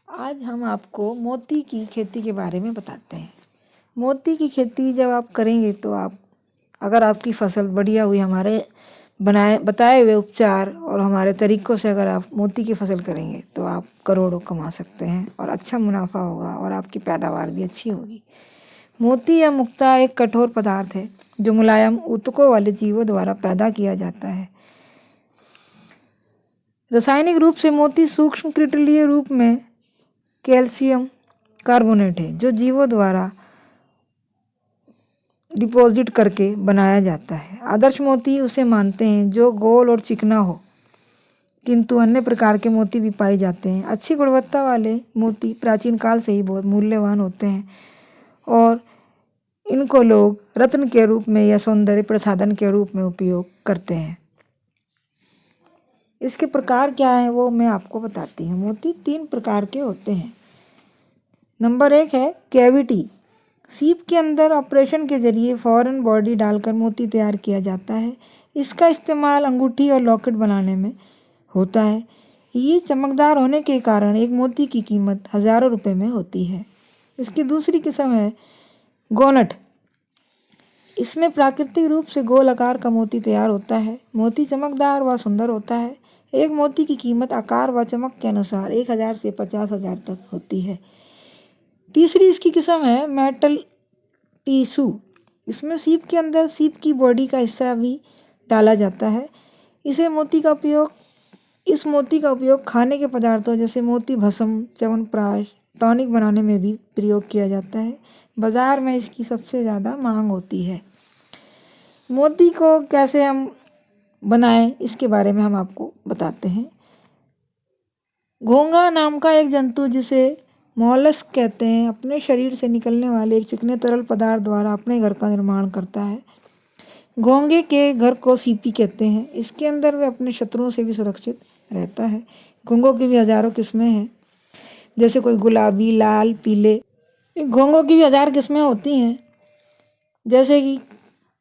आज हम आपको मोती की खेती के बारे में बताते हैं। मोती की खेती जब आप करेंगे तो अगर आपकी फसल बढ़िया हुई, हमारे बताए हुए उपचार और हमारे तरीकों से अगर आप मोती की फसल करेंगे तो आप करोड़ों कमा सकते हैं और अच्छा मुनाफा होगा और आपकी पैदावार भी अच्छी होगी। मोती या मुक्ता एक कठोर पदार्थ है जो मुलायम ऊतकों वाले जीवों द्वारा पैदा किया जाता है। रासायनिक रूप से मोती सूक्ष्म क्रिस्टलीय रूप में कैल्शियम कार्बोनेट है जो जीवों द्वारा डिपॉजिट करके बनाया जाता है। आदर्श मोती उसे मानते हैं जो गोल और चिकना हो, किंतु अन्य प्रकार के मोती भी पाए जाते हैं। अच्छी गुणवत्ता वाले मोती प्राचीन काल से ही बहुत मूल्यवान होते हैं और इनको लोग रत्न के रूप में या सौंदर्य प्रसाधन के रूप में उपयोग करते हैं। इसके प्रकार क्या है वो मैं आपको बताती हूँ। मोती 3 प्रकार के होते हैं। नंबर 1 है कैविटी। सीप के अंदर ऑपरेशन के जरिए फॉरेन बॉडी डालकर मोती तैयार किया जाता है। इसका इस्तेमाल अंगूठी और लॉकेट बनाने में होता है। ये चमकदार होने के कारण एक मोती की कीमत हजारों रुपए में होती है। इसकी दूसरी किस्म है गोनट। इसमें प्राकृतिक रूप से गोल आकार का मोती तैयार होता है। मोती चमकदार व सुंदर होता है। एक मोती की कीमत आकार व चमक के अनुसार 1000 से 50,000 तक होती है। तीसरी इसकी किस्म है मेटल टिश्यू। इसमें सीप के अंदर सीप की बॉडी का हिस्सा भी डाला जाता है। इस मोती का उपयोग खाने के पदार्थों जैसे मोती भस्म, च्यवनप्राश, टॉनिक बनाने में भी प्रयोग किया जाता है। बाजार में इसकी सबसे ज़्यादा मांग होती है। मोती को कैसे हम बनाएं इसके बारे में हम आपको बताते हैं। घोंगा नाम का एक जंतु जिसे मॉलस्क कहते हैं, अपने शरीर से निकलने वाले एक चिकने तरल पदार्थ द्वारा अपने घर का निर्माण करता है। घोंगे के घर को सीपी कहते हैं। इसके अंदर वह अपने शत्रुओं से भी सुरक्षित रहता है। घोंगों की भी हजारों किस्में हैं, जैसे कोई गुलाबी, लाल, पीले। घोंगों की भी 1000 किस्में होती हैं, जैसे कि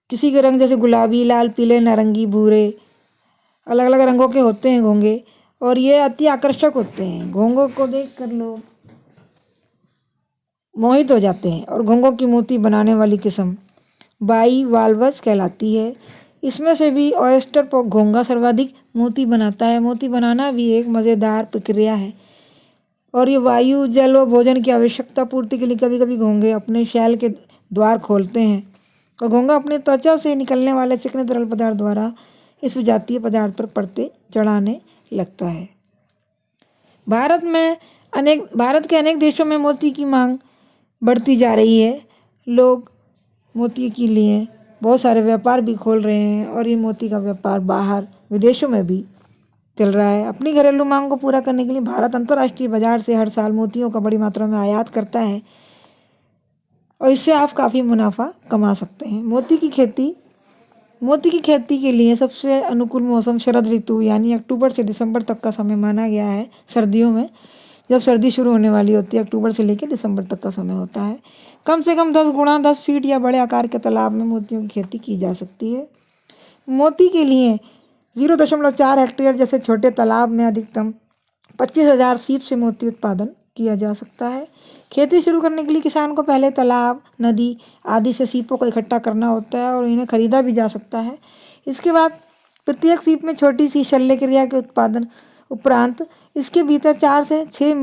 किसी के रंग जैसे गुलाबी, लाल, पीले, नारंगी, भूरे, अलग अलग रंगों के होते हैं घोंगे और ये अति आकर्षक होते हैं। घोंगों को देखकर लोग मोहित हो जाते हैं और घोंगों की मोती बनाने वाली किस्म बाइवाल्वस कहलाती है। इसमें से भी ऑयस्टर पॉक घोंगा सर्वाधिक मोती बनाता है। मोती बनाना भी एक मज़ेदार प्रक्रिया है और ये वायु, जल व भोजन की आवश्यकता पूर्ति के लिए कभी कभी घोंगे अपने शैल के द्वार खोलते हैं और घोंगा अपनी त्वचा से निकलने वाले चिकने तरल पदार्थ द्वारा इस विजातीय पदार्थ पर परतें चढ़ाने लगता है। भारत के अनेक देशों में मोती की मांग बढ़ती जा रही है। लोग मोती के लिए बहुत सारे व्यापार भी खोल रहे हैं और ये मोती का व्यापार बाहर विदेशों में भी चल रहा है। अपनी घरेलू मांग को पूरा करने के लिए भारत अंतर्राष्ट्रीय बाजार से हर साल मोतियों का बड़ी मात्रा में आयात करता है और इससे आप काफ़ी मुनाफा कमा सकते हैं। मोती की खेती के लिए सबसे अनुकूल मौसम शरद ऋतु यानी अक्टूबर से दिसंबर तक का समय माना गया है। सर्दियों में जब सर्दी शुरू होने वाली होती है, अक्टूबर से लेकर दिसंबर तक का समय होता है। कम से कम 10 गुणा 10 फीट या बड़े आकार के तालाब में मोतियों की खेती की जा सकती है। मोती के लिए 0.4 हेक्टेयर जैसे छोटे तालाब में अधिकतम 25,000 सीप से मोती उत्पादन किया जा सकता है। खेती शुरू करने के लिए किसान को पहले तालाब, नदी आदि से सीपों को इकट्ठा करना होता है और इन्हें खरीदा भी जा सकता है। इसके बाद प्रत्येक सीप में छोटी सी शल्य क्रिया के उत्पादन उपरांत इसके भीतर 4 से 6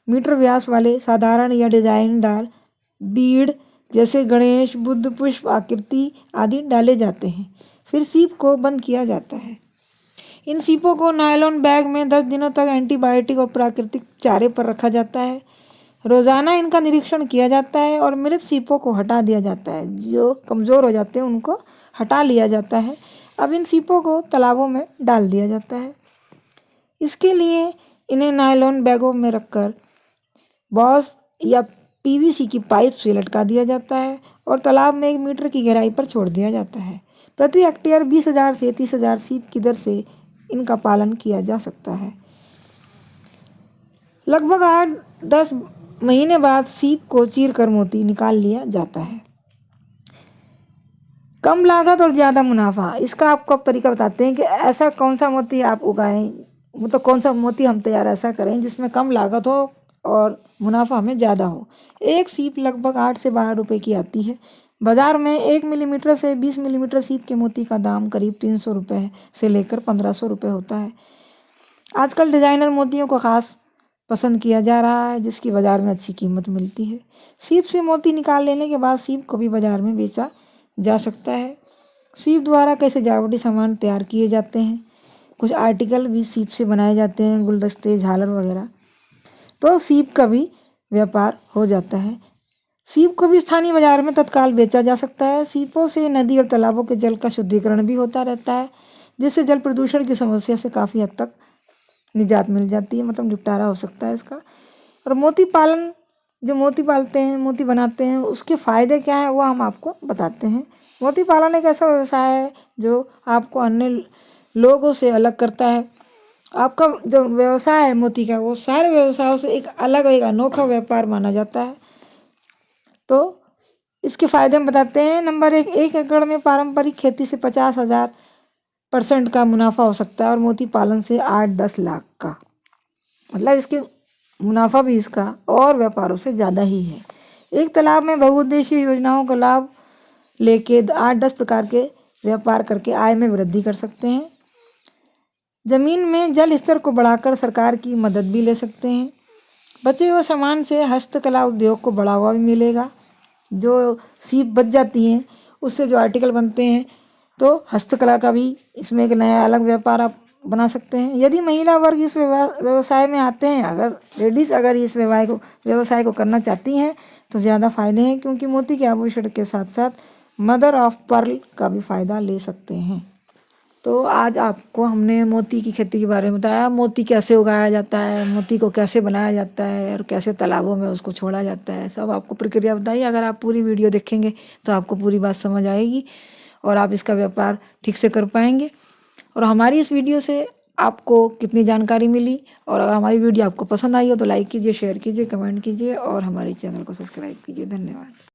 मीटर व्यास वाले साधारण या डिजाइनदार बीड़ जैसे गणेश, बुद्ध, पुष्प आकृति आदि डाले जाते हैं। फिर सीप को बंद किया जाता है। इन सीपों को नायलॉन बैग में 10 दिनों तक एंटीबायोटिक और प्राकृतिक चारे पर रखा जाता है। रोजाना इनका निरीक्षण किया जाता है और मृत सीपों को हटा दिया जाता है। जो कमजोर हो जाते हैं उनको हटा लिया जाता है। अब इन सीपों को तालाबों में डाल दिया जाता है। इसके लिए इन्हें नायलॉन बैगों में रखकर बॉस या पीवीसी की पाइप से लटका दिया जाता है और तालाब में 1 मीटर की गहराई पर छोड़ दिया जाता है। प्रति हेक्टेयर 20,000 से 30,000 सीप की दर से इनका पालन किया जा सकता है। लगभग 8-10 महीने बाद सीप को चीरकर मोती निकाल लिया जाता है। कम लागत और ज़्यादा मुनाफा, इसका आपको तरीका बताते हैं कि ऐसा कौन सा मोती आप उगाएं मतलब कौन सा मोती हम तैयार ऐसा करें जिसमें कम लागत हो और मुनाफा हमें ज़्यादा हो। एक सीप लगभग 8 से 12 रुपए की आती है। बाजार में 1 मिलीमीटर से 20 मिलीमीटर सीप के मोती का दाम करीब 300 रुपए से लेकर 1500 रुपए होता है। आजकल डिजाइनर मोतियों को खास पसंद किया जा रहा है, जिसकी बाजार में अच्छी कीमत मिलती है। सीप से मोती निकाल लेने के बाद सीप को भी बाजार में बेचा जा सकता है। सीप द्वारा कई सजावटी सामान तैयार किए जाते हैं। कुछ आर्टिकल भी सीप से बनाए जाते हैं, गुलदस्ते, झालर वगैरह। तो सीप का भी व्यापार हो जाता है। सीप को भी स्थानीय बाजार में तत्काल बेचा जा सकता है। सीपों से नदी और तालाबों के जल का शुद्धिकरण भी होता रहता है, जिससे जल प्रदूषण की समस्या से काफ़ी हद तक निजात मिल जाती है, मतलब निपटारा हो सकता है इसका। और मोती पालन, जो मोती पालते हैं, मोती बनाते हैं, उसके फ़ायदे क्या हैं वो हम आपको बताते हैं। मोती पालन एक ऐसा व्यवसाय है जो आपको अन्य लोगों से अलग करता है। आपका जो व्यवसाय है मोती का, वो सारे व्यवसायों से एक अलग, एक अनोखा व्यापार माना जाता है। तो इसके फायदे हम बताते हैं। नंबर 1 एकड़ में पारंपरिक खेती से 50,000% का मुनाफा हो सकता है और मोती पालन से 8-10 लाख का, मतलब इसके मुनाफा भी इसका और व्यापारों से ज़्यादा ही है। एक तालाब में बहुउद्देशीय योजनाओं का लाभ लेके 8-10 प्रकार के व्यापार करके आय में वृद्धि कर सकते हैं। जमीन में जल स्तर को बढ़ाकर सरकार की मदद भी ले सकते हैं। बचे हुए सामान से हस्तकला उद्योग को बढ़ावा भी मिलेगा। जो सीप बच जाती हैं उससे जो आर्टिकल बनते हैं, तो हस्तकला का भी इसमें एक नया अलग व्यापार आप बना सकते हैं। यदि महिला वर्ग इस व्यवसाय में आते हैं, अगर लेडीज़ अगर इस व्यवसाय को करना चाहती हैं तो ज़्यादा फायदे हैं, क्योंकि मोती के आभूषण के साथ साथ मदर ऑफ पर्ल का भी फायदा ले सकते हैं। तो आज आपको हमने मोती की खेती के बारे में बताया। मोती कैसे उगाया जाता है, मोती को कैसे बनाया जाता है और कैसे तालाबों में उसको छोड़ा जाता है, सब आपको प्रक्रिया बताई। अगर आप पूरी वीडियो देखेंगे तो आपको पूरी बात समझ आएगी और आप इसका व्यापार ठीक से कर पाएंगे। और हमारी इस वीडियो से आपको कितनी जानकारी मिली, और अगर हमारी वीडियो आपको पसंद आई हो तो लाइक कीजिए, शेयर कीजिए, कमेंट कीजिए और हमारे चैनल को सब्सक्राइब कीजिए। धन्यवाद।